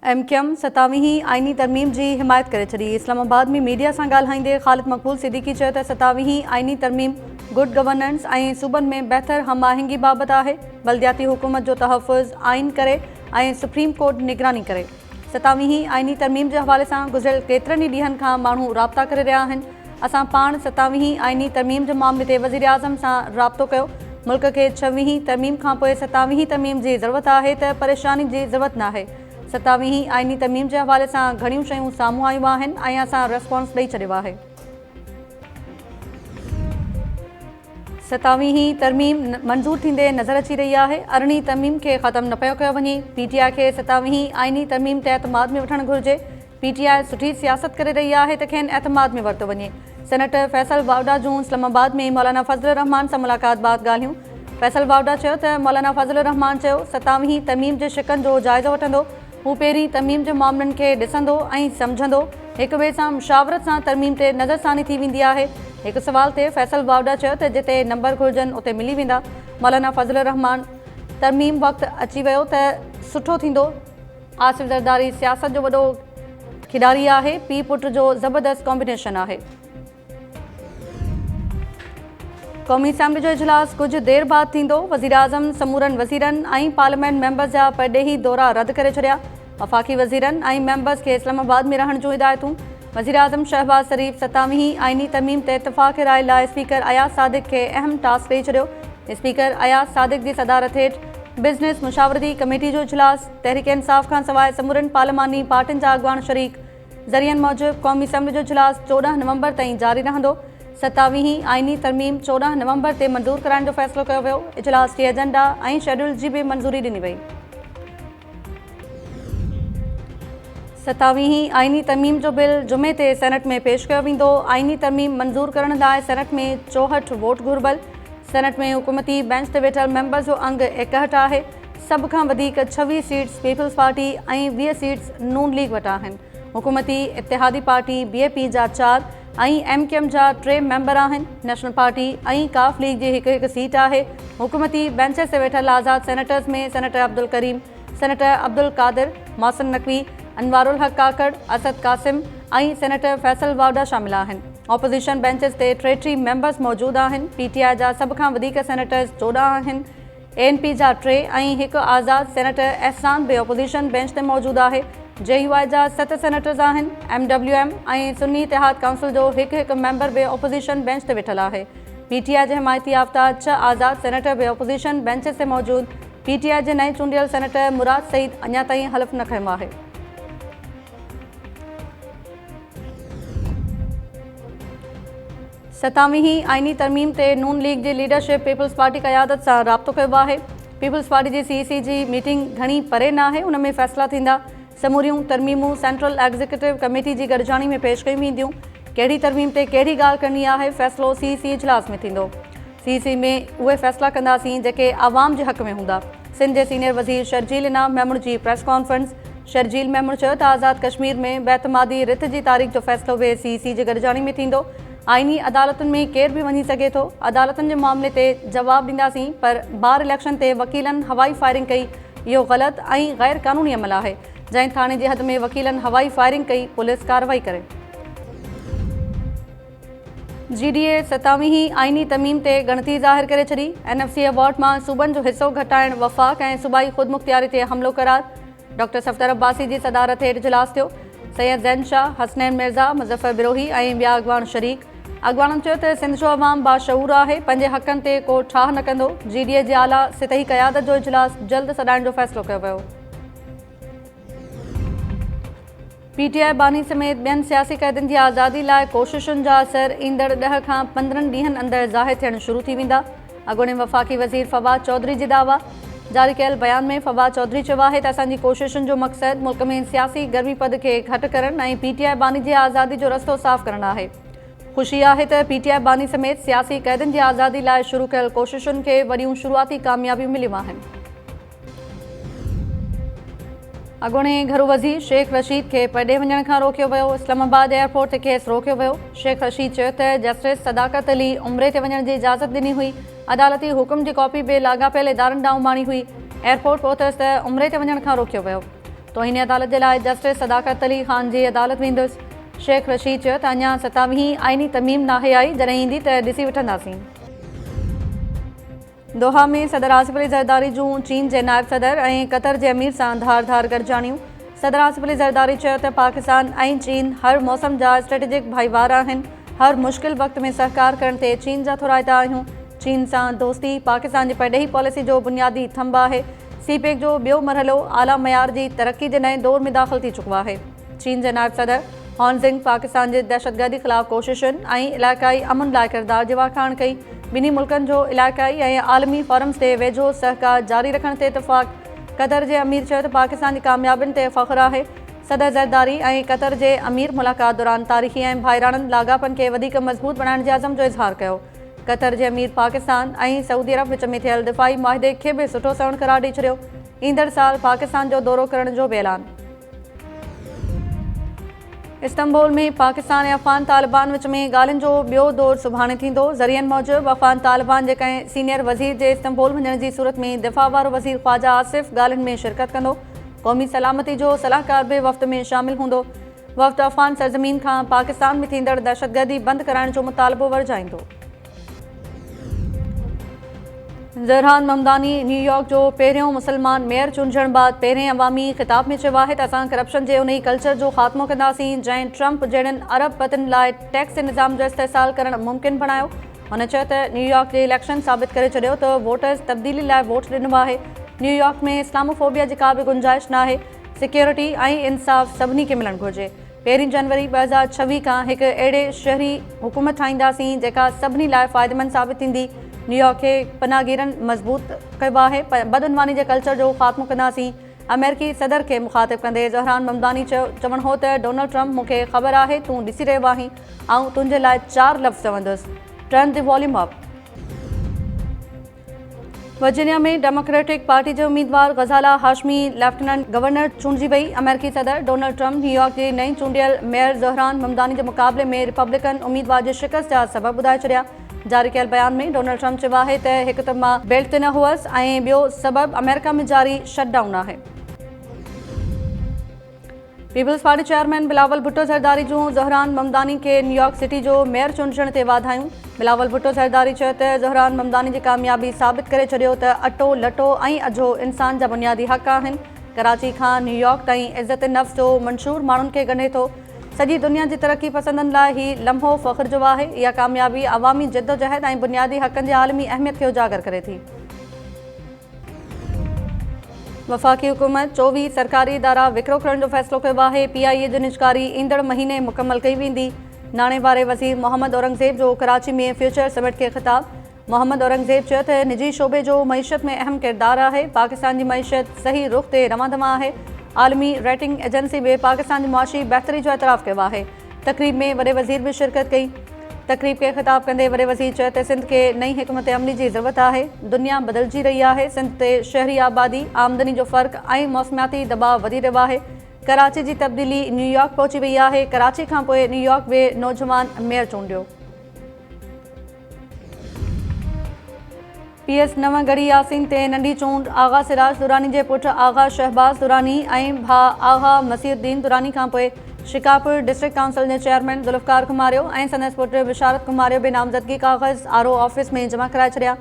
MQM 27वीं आइनी तरमीम की हिमायत करे छड़ी। इस्लामाबाद में मीडिया से ॻाल्हाईंदे ख़ालिद मक़बूल सिद्दीकी चयो त 27वीं आइनी तरमीम गुड गवर्नेंस ऐं सूबनि में बहितर हमाहंगी बाबत आहे। बल्दियाती हुकूमत जो तहफ़ुज़ आइन करे ऐं सुप्रीम कोर्ट निगरानी करे। 27वीं आइनी तरमीम के हवाले से गुज़िरियल केतिरनि ई ॾींहनि खां माण्हू राब्ता करे रहिया आहिनि। असां पाण 27वीं आइनी तरमीम के मामले ते वज़ीर आज़म सां राब्तो कयो। मुल्क के 26वीं तरमीम खां पोइ 27वीं तरमीम की ज़रूरत है तो परेशानी की ज़रूरत नाहे। 27वीं आइनी तरमीम के हवाले से घणियूं शयूं साम्हूं आयूं आहिनि ऐं असां रेस्पॉन्स ॾेई छॾियो आहे। 27वीं तरमीम मंजूर थींदे नज़र अची रही है। अरिड़हीं तरमीम के ख़त्म न पियो कयो वञे। पीटीआई के 27वीं आइनी तरमीम ते एतमाद में वठणु घुरिजे। पीटीआई सुठी सियासत करे रही है तो खेनि एतमाद में वरितो वञे। सेनेटर फैसल वावडा जूं इस्लामाबाद में मौलाना फज़लुर रहमान से मुलाक़ात बाद ॻाल्हियूं। फैसल वावडा चयो त मौलाना फज़लुर रहमान चयो 27वीं तरमीम के शिकनि जो जाइज़ो वठंदो। हू पहिरीं तरमीम के मामलनि खे ॾिसंदो ऐं सम्झंदो। हिक ॿिए सां मुशावरत सां तरमीम ते नज़रसानी थी वेंदी आहे। एक सवाल ते फैसल वावडा चयो त जिते नंबर घुर्जनि उते मिली वेंदा। मौलाना फज़लुर रहमान तरमीम वक़्तु अची वियो त सुठो थींदो। आसिफ ज़रदारी सियासत जो वॾो खिडारी आहे। पीउ पुट जो ज़बरदस्त कॉम्बिनेशन आहे। क़ौमी असैम्बली जो इजलास कुछ देर बाद थींदो। वज़ीर आज़म समूरनि वज़ीरनि ऐं पार्लियामेंट मेंबर्स जा परॾेही दौरा रद्द करे छॾिया। वफ़ाक़ी वज़ीरनि ऐं मेंबर्स के इस्लामाबाद में रहण जूं हिदायतूं। वज़ीर आज़म शहबाज शरीफ़ 27वीं आइनी तरमीम ते इत्तफ़ाक़ राय लाइ स्पीकर अयाज़ सादिक़ के अहम टास्क ॾेई छॾियो। स्पीकर अयाज़ सादिक़ की सदारत हेठि बिज़नेस मुशावरती कमेटी जो इजलास तहरीक इंसाफ़ खां सवाइ समूरनि पार्लिमानी पार्टियुनि जा अॻवान शरीक। ज़रियनि मूजिबि क़ौमी असैम्बली जो इजलास 14 नवंबर ताईं जारी रहंदो। 27वीं आइनी तरमीम 14 नवंबर ते मंजूर कराइण जो फ़ैसिलो कयो वियो। इजलास जे एजेंडा ऐं शेड्यूल जी भी मंजूरी ॾिनी वई। 27वीं आइनी तरमीम जो बिल जुमे ते सेनेट में पेश कयो वेंदो। आइनी तरमीम मंजूर करण लाइ सेनेट में 64 वोट घुर्बल। सेनेट में हुकूमती बेंच ते वेठल मेंबर्स जो अंग 61 आहे। सभ खां वधीक 26 सीट्स पीपल्स पार्टी ऐं 20 सीट्स नून लीग वटि आहिनि। हुकूमती इत्तेहादी पार्टी बीएपी जा 4 ऐं एमक्यूएम जा 3 मेंबर आहिनि। नेशनल पार्टी ऐं काफ लीग जी हिकु सीट आहे। हुकूमती बेंचेस ते वेठल आज़ाद सेनेटर्स में सेनेटर अब्दुल करीम, सेनेटर अब्दुल कादिर, मोहसिन नकवी, अनवारुल हक काकड़, असद कासिम ऐं सेनेटर फैसल वावडा शामिल आहिनि। ऑपोज़िशन बेंचेस ते 33 मेंबर्स मौजूद आहिनि। पीटीआई जा सभ खां वधीक सेनेटर्स 14 आहिनि। एएनपी जा 3 ऐं हिकु आज़ाद सेनेटर एहसान बि ऑपोज़िशन बेंच ते मौजूद आहे। जेयूआई जा 7 सेनेटर्स आहिनि। एमडब्ल्यूएम ऐं सुन्नी इतिहाद काउंसिल जो हिकु मेंबर बि ऑपोज़िशन बेंच ते वेठल आहे। पीटीआई जे हिमायती याफ़्ता 6 आज़ाद सेनेटर बि ऑपोज़िशन बेंचेस ते मौजूद। पीटीआई जे नए चूंडियल सेनेटर मुराद सईद अञा ताईं हल्फ़ न खंयो आहे। सतावीं आइनी तरमीम ते नून लीग जी लीडरशिप पीपल्स पार्टी क़यादत सां राब्तो कयो आहे। पीपल्स पार्टी जी सीईसी जी मीटिंग घणी परे न आहे। उन में फ़ैसिला थींदा। समूरियूं तरमीमूं सेंट्रल एग्ज़ीक्यूटिव कमेटी की गॾिजाणी में पेश कयूं वेंदियूं। कहिड़ी तरमीम ते कहिड़ी ॻाल्हि करणी आहे फ़ैसिलो सीईसी इजलास में थींदो। सीईसी में उहे फ़ैसिला कंदासीं जेके आवाम जे हक़ में हूंदा। सिंध जे सीनियर वज़ीर शर्जील इनाम मेमुण जी प्रेस कॉन्फ्रेंस। शर्जील मेमुण चयो त आज़ाद कश्मीर में बेतमादी रिथ जी तारीख़ जो फ़ैसिलो बि सीईसी जी गॾिजाणी में थींदो। आइनी अदालतुनि में केरु बि वञी सघे थो। अदालतुनि जे मामले ते जवाबु ॾींदासीं, पर बार इलेक्शन ते वकीलनि हवाई फायरिंग कई, इहो ग़लति ऐं ग़ैर क़ानूनी अमल आहे। जंहिं थाणे जी हद में वकीलनि हवाई फायरिंग कई, पुलिस कार्रवाई करे। जीडीए 27वीं आइनी तरमीम ते ॻणती ज़ाहिर करे छॾी। एनएफसी अवॉर्ड मां सूबनि जो हिसो घटाइण वफ़ाक़ ऐं सूबाई ख़ुदमुख़्तियारी ते हमिलो करार। डॉक्टर सफ़दर अब्बासी जी सदारत हेठि इजलास थियो। सैयद ज़ैन शाह, हसनैन मिर्ज़ा, मुज़फ़र बिरोही ऐं ॿिया अॻवान शरीक। अॻवाननि चयो त सिंध जो अवाम बाशऊर आहे, पंहिंजे हक़नि ते को ठाह न कंदो। जीडीए जे आला सितही क़यादत जो इजलास जल्द सॾाइण जो फ़ैसिलो कयो वियो। पीटीआई बानी समेत ॿियनि सियासी क़ैदियुनि जी आज़ादी लाइ कोशिशुनि जा असर ईंदड़ 10 खां 15 ॾींहनि अंदरि ज़ाहिर थियणु शुरू थी वेंदा। अॻूणे वफ़ाक़ी वज़ीर फवाद चौधरी जी दावा। जारी कयल बयान में फवाद चौधरी चयो आहे त असांजी कोशिशुनि जो मक़सदु मुल्क में सियासी गर्मीपद खे घटि करणु ऐं पीटीआई बानी जी आज़ादी जो रस्तो साफ़ करणु आहे। ख़ुशी आहे त पीटीआई बानी समेत सियासी क़ैदियुनि जी आज़ादी लाइ शुरू कयल कोशिशुनि खे वॾियूं शुरूआती कामयाबियूं मिलियूं आहिनि। अॻूणे घरू वज़ीर शेख रशीद खे परॾे वञण खां रोकियो वियो। इस्लामाबाद एयरपोर्ट ते खेसि रोकियो वियो। शेख रशीद चयो त जस्टिस सदाकत अली उम्रे ते वञण जी इजाज़त ॾिनी हुई। अदालती हुकुम जी कॉपी बि लाॻापियल इदारनि ॾांहुं माणी हुई। एयरपोर्ट पहुतसि त उम्रे ते वञण खां रोकियो वियो। तोहिनी अदालत जे लाइ जस्टिस सदाकत अली ख़ान जी अदालत वेंदुसि। शेख रशीद चयो त अञा 27वीं आइनी तमीम नाहे आई, जॾहिं ईंदी त ॾिसी वठंदासीं। दोहा में सदर आसिफ अली ज़रदारी जूं चीन जे नायब सदर ऐं कतर जे अमीर सां धार गॾिजाणियूं। सदर आसिफ अली ज़रदारी चयो त पाकिस्तान ऐं चीन हर मौसम जा स्ट्रेटेजिक भाईवार आहिनि। हर मुश्किल वक़्त में सहकार करण ते चीन जा थोराइता आहियूं। चीन सां दोस्ती पाकिस्तान जी परॾेही पॉलिसी जो बुनियादी थंभ आहे। सीपेक जो ॿियो मरहलो आला मयार जी तरक़ी जे नए दौर में दाख़िल थी चुको आहे। चीन जे नायब सदर हॉनजिंग पाकिस्तान जे दहशतगर्दी ख़िलाफ़ कोशिशुनि ऐं इलाइक़ाई अमन लाइ किरदार जी वाखाण कई। ॿिन्ही मुल्कनि जो इलाइक़ाई ऐं आलमी फोरम्स ते वेझो सहकार जारी रखण ते इतफ़ाक़। कतर जे अमीर चयो त पाकिस्तान जी कामयाबियुनि ते फ़ख्रु आहे। सदर ज़रदारी ऐं कतर जे अमीर मुलाक़ात दौरान तारीख़ी ऐं भाईराणनि लाॻापनि खे वधीक मज़बूत बणाइण जे अज़म जो इज़हार कयो। कतर जे अमीर पाकिस्तान ऐं सऊदी अरब विच में थियल दिफ़ाई मुआहिदे खे बि सुठो सवण करार ॾेई छॾियो। ईंदड़ साल पाकिस्तान जो दौरो करण जो बि ऐलान। इस्तांबुल में पाकिस्तान ऐं अफ़गान तालिबान विच में ॻाल्हियुनि जो ॿियो दौर सुभाणे थींदो। ज़रियनि मूजिबि अफ़गान तालिबान जे कंहिं सीनियर वज़ीर जे इस्तांबुल वञण जी सूरत में दिफ़ा वारो वज़ीर ख़्वाजा आसिफ़ ॻाल्हियुनि में शिरकत कंदो। क़ौमी सलामती जो सलाहकार बि वफ़्द में शामिल हूंदो। वफ़्द अफ़गान सरज़मीन खां पाकिस्तान में थींदड़ दहशतगर्दी बंदि कराइण जो मुतालबो वरजाईंदो। ज़हरान ममदानी न्यूयॉर्क जो पहिरियों मुसलमान मेयर चूंडण बाद पहिरें अवामी ख़िताब में चयो आहे त असां करप्शन जे उन ई कल्चर जो ख़ात्मो कंदासीं जंहिं ट्रंप जहिड़नि अरब पतियुनि लाइ टैक्स निज़ाम जो इस्तेसाल करणु मुमकिन बणायो। हुन चयो त न्यूयॉर्क जे इलेक्शन साबित करे छॾियो त वोटर्स तब्दीली लाइ वोट ॾिनो आहे। न्यूयॉर्क में इस्लामोफोबिया जी का बि गुंजाइश न आहे। सिक्योरिटी ऐं इंसाफ़ सभिनी खे मिलणु घुरिजे। 1 जनवरी 2026 खां हिकु अहिड़े शहरी हुकूमत ठाहींदासीं जेका सभिनी लाइ फ़ाइदेमंद साबित थींदी। न्यूयॉर्क खे पनाहगीरनि मज़बूत कयो आहे। बदउनवानी जे कल्चर जो ख़ात्मो कंदासीं। अमेरिकी सदर खे मुख़ातिब कंदे ज़हरान ममदानी चवणु हो त डोनाल्ड ट्रंप मूंखे ख़बर आहे तूं ॾिसी रहियो आहीं, ऐं तुंहिंजे लाइ 4 लफ़्ज़ चवंदुसि, turn the volume up. Virginia में डेमोक्रेटिक पार्टी जे उम्मीदवार ग़ज़ाला हाशमी लेफ्टिनेंट गवर्नर चूंडिजी वई। अमेरिकी सदर डोनाल्ड ट्रंप न्यूयॉर्क जी नई चूंडियल मेयर ज़हरान ममदानी जे मुक़ाबले में रिपब्लिकन उम्मीदवार जी शिकस्त जा सबब ॿुधाए छॾिया। जारी कयल बयान में डोनाल्ड ट्रंप चयो आहे त हिकु त मां बेल्ट ते न हुअसि ऐं ॿियो सबबु अमेरिका में जारी शटडाउन आहे। Peoples Party chairman Bilawal Bhutto Zardari जूं ज़हरान ममदानी खे न्यूयॉर्क सिटी जो मेयर चूंडण ते वाधायूं। बिलावल भुट्टो ज़रदारी चयो त ज़हरान ममदानी जी कामयाबी साबित करे छॾियो त अटो लटो ऐं अझो इंसान जा बुनियादी हक़ आहिनि। कराची खां न्यूयॉर्क ताईं इज़त नफ़्स जो मंशूर माण्हुनि खे ॻंढे थो। सॼी दुनिया जी तरक़ी पसंदनि लाइ ही लम्हो फ़ख्र जो आहे। इहा कामयाबी अवामी जद्दोजहद ऐं बुनियादी हक़नि जे आलमी अहमियत खे उजागर करे थी। वफ़ाक़ी हुकूमत 24 सरकारी इदारा विकिरो करण जो फ़ैसिलो कयो आहे। PIA जी निजकारी ईंदड़ महीने मुकमल कई वेंदी। नाणे वारे वज़ीर मोहम्मद औरंगज़ेब जो कराची में फ्यूचर समिट खे ख़िताब। मोहम्मद औरंगज़ेब चयो त निजी शोबे जो मईशत में अहम किरदारु आहे। पाकिस्तान जी मईशत सही रुख़ ते रवां आहे। आलमी रेटिंग एजेंसी बि पाकिस्तान जी मुआशी बहितरी जो एतराफ़ कयो आहे। तक़रीब में वॾे वज़ीर बि शिरकत कई। तक़रीब खे ख़िताब कंदे वॾे वज़ीर चयो त सिंध खे नई हिकमत अमली जी ज़रूरत आहे। दुनिया बदिलजी रही आहे। सिंध ते शहरी आबादी, आमदनी जो फ़र्क़ु ऐं मौसमियाती दबाव वधी रहियो आहे। कराची जी तब्दीली न्यूयॉर्क पहुची वई आहे। कराची खां पोइ न्यूयॉर्क बि नौजवान मेयर चूंडियो। PS नव गढ़ी यासीन ते नंढी चूंड। आगा सिराज दुरानी जे पुटु आगा शहबाज़ दुरानी ऐं भाउ आगा मसीउद्दीन दुरानी खां पोइ शिकारपुर डिस्ट्रिक्ट काउंसिल जे चेयरमैन ज़ुल्फ़कार कुमारियो ऐं संदसि पुटु बिशारत कुमारियो बि नामज़दगी काग़ज़ RO ऑफिस में जमा कराए छॾिया।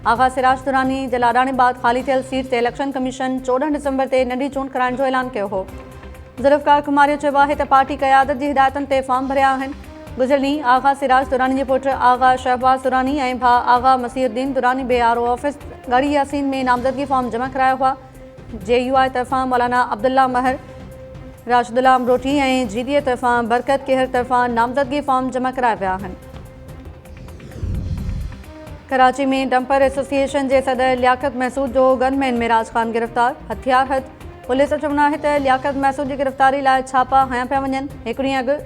आगा सिराज दुरानी जे लाॾाणे बाद ख़ाली थियल सीट ते इलेक्शन कमीशन 14 डिसंबर ते नंढी चूंड कराइण जो ऐलान कयो हो। ज़ुल्फ़कार कुमारियो चयो आहे त पार्टी क़यादत जी हिदायतुनि ते फॉर्म भरिया आहिनि। गुज़िरियल ॾींहुं आगा सिराज दुरानी जे पुटु आगा शहबाज़ दुरानी ऐं भाउ आगा मसीउद्दीन दुरानी बि RO ऑफिस गढ़ी यासीन में नामज़दगी फॉर्म जमा कराया हुआ। JUI तरफ़ां मौलाना अब्दुल्ला महर, राशिदुल्ला अमरोटी ऐं GDA तरफ़ां बरकत केहर तरफ़ां नामज़दगी फॉर्म जमा कराया विया आहिनि। कराची में डंपर एसोसिएशन जे सदर लियाकत महसूद जो गनमैन मिराज ख़ान गिरफ़्तार। हथियार हथ। पुलिस जो चवणु आहे त लियाकत महसूद जी गिरफ़्तारी लाइ छापा हया पिया वञनि। हिकु ॾींहुं अॻु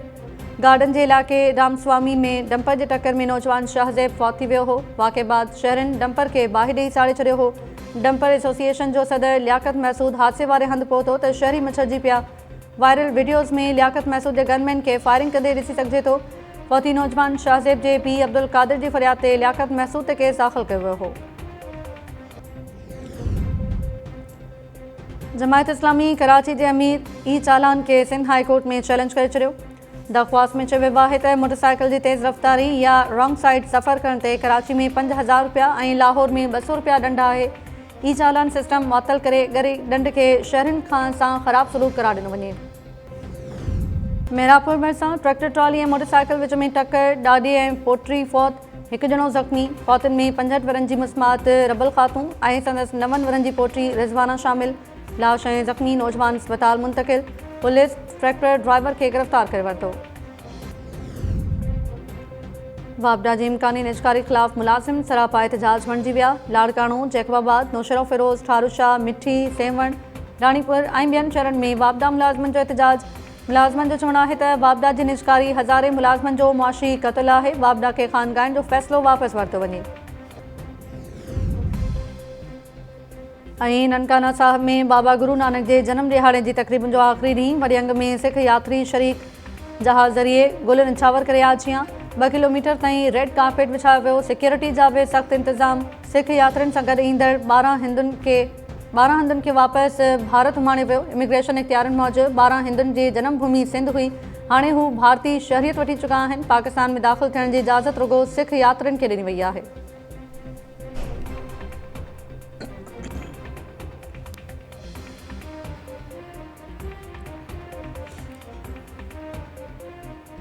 गार्डन जे इलाइक़े रामस्वामी में डंपर जे टक्कर में नौजवान शाहज़ैब फौत थी वियो हो। वाक़े बाद शहरनि डंपर खे बाहि ॾेई साड़े छॾियो हो। डंपर एसोसिएशन जो सदर लियाकत महसूद हादसे वारे हंधि पहुतो त शहरी मछरजी पिया। वायरल वीडियोज़ में लियाकत महसूद जे गनमैन खे फायरिंग कंदे ॾिसी सघिजे थो। फौती नौजवान शाहज़ैब जे पीउ अब्दुल कादिर जी फ़रियाद ते लियाकत महसूद ते केस दाख़िल कयो वियो हो। जमायत इस्लामी कराची जे अमीर ई चालान के सिंध हाई कोर्ट में चैलेंज करे छॾियो। दरख़्वास्त में चयो वियो आहे त मोटरसाइकिल जी तेज़ रफ़्तारी या रॉन्ग साइड सफ़र करण ते कराची में 5000 रुपया ऐं लाहौर में 200 रुपया ॾंड आहे। ई चालान सिस्टम मुअत्तल करे ॻरी ॾंड खे शहरनि सां ख़राब सलूक करार ॾिनो वञे। मेहरापुर भरिसां ट्रैक्टर ट्रॉली ऐं मोटरसाइकिल विच में टक्कर, ॾाॾी ऐं पोटी फौत, हिकु ॼणो ज़ख़्मी। फौतनि में 65 वरनि जी मुस्मात रबल ख़ातून ऐं संदसि 90 वरनि जी पोटी रिज़वाना शामिल। लाश ऐं ज़ख़्मी नौजवान अस्पताल मुंतक़िल। पुलिस ट्रैक्टर ड्राइवर खे गिरफ़्तार करे वरितो। वापडा जी इम्कानी निजकारी ख़िलाफ़ मुलाज़िम सरापा एहतजाज बणिजी विया। लाड़काणो, जैकबाबाद, नौशरो फिरोज़, ठारूशाह, मिठी, सेवण, रानीपुर ऐं ॿियनि शहरनि में वापडा मुलाज़िमनि जो एहतजाज। मुलाज़िमनि जो चवणु आहे त वापडा जी निजकारी हज़ारे मुलाज़िमनि जो मुआशी क़त्ल आहे। वापडा खे ख़ानगाहिनि जो फ़ैसिलो वापसि वरितो वञे। ऐं ननकाना साहिब में बाबा गुरु नानक जे जनम ॾिहाड़े जी तक़रीबुनि जो आख़िरी ॾींहुं वॾी अंग में सिख यात्री शरीक जहाज़ ज़रिए गुल निछावर करे आजियां। 2 किलोमीटर ताईं रेड कार्पेट विछायो वियो। सिक्योरिटी जा बि सख़्त इंतज़ाम। सिख यात्रियुनि सां गॾु ईंदड़ 12 हिंदुनि खे वापसि भारत उमाणियो वियो। इमिग्रेशन इख़्तियारनि मूजिबि 12 हिंदुनि जी जनम भूमि सिंध हुई। हाणे हू भारतीय शहरियत वठी चुका आहिनि। पाकिस्तान में दाख़िल थियण जी इजाज़त रुॻो सिख यात्रियुनि खे ॾिनी वई आहे।